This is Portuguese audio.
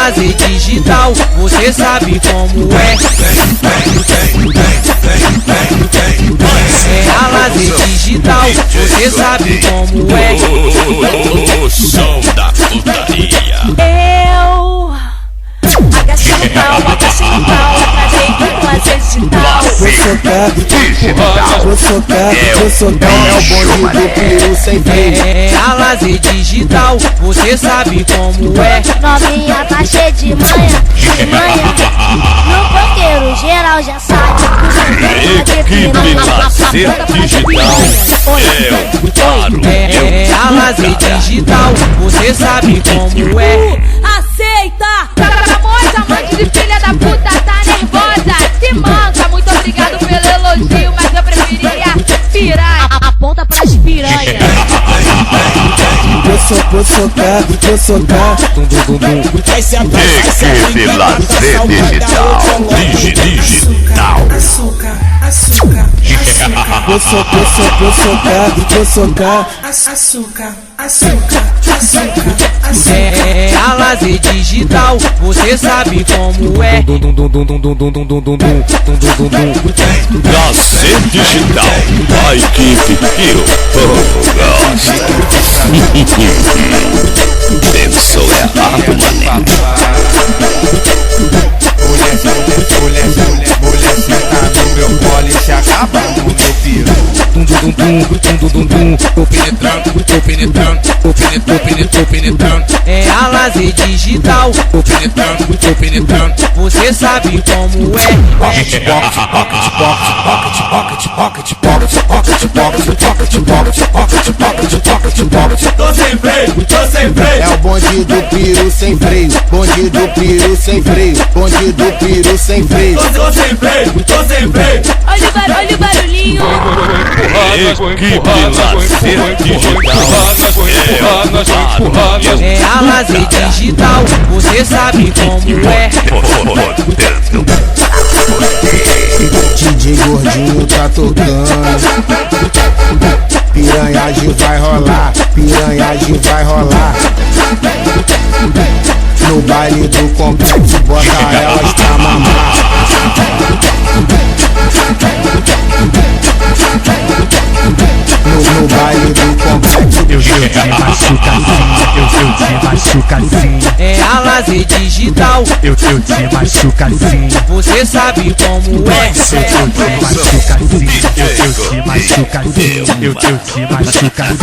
lazer digital, você sabe como é. É a lazer digital, você sabe como é. O som da putaria. Eu agacho no pau, trazei tudo lazer digital. Vou socar. É o bonde do peru sem freio. É a lazer digital, você sabe como é. Novinha tá cheia de manha. No banqueiro geral já sabe. Equipe Lazer Digital. É a lazer digital, você sabe como é. Aceita! Famosa amante de filha da puta tá nervosa. Se manca, muito obrigado pelo elogio, mas eu preferia piranha. Aponta pras piranhas. Vou socar. Vai se atrás, Equipe Lazer Digital. Açúcar. Vou socar. Açúcar. É a lazer digital, você sabe como é. Lazer Digital, a equipe que o povo gosta. Pensou errado, mané. Mulher senta no meu colo e se acaba no meu piru. Tô penetrando. É a lazer digital, você sabe como é. Tô sem freio. É o bonde do peru sem freio. Bonde do peru sem freio. Bonde do peru sem freio. Tô sem freio. Olha o barulhinho. Equipe Lazer Digital. É a lazer digital, você sabe como é. DJ Gordinho tá tocando. Piranhagem vai rolar. No baile do complexo, bota elas pra mamar. No baile do complexo, eu te machuca sim. É a lazer digital, Eu te machuca sim. você sabe como é. Eu te machuca sim. Eu te machuca sim.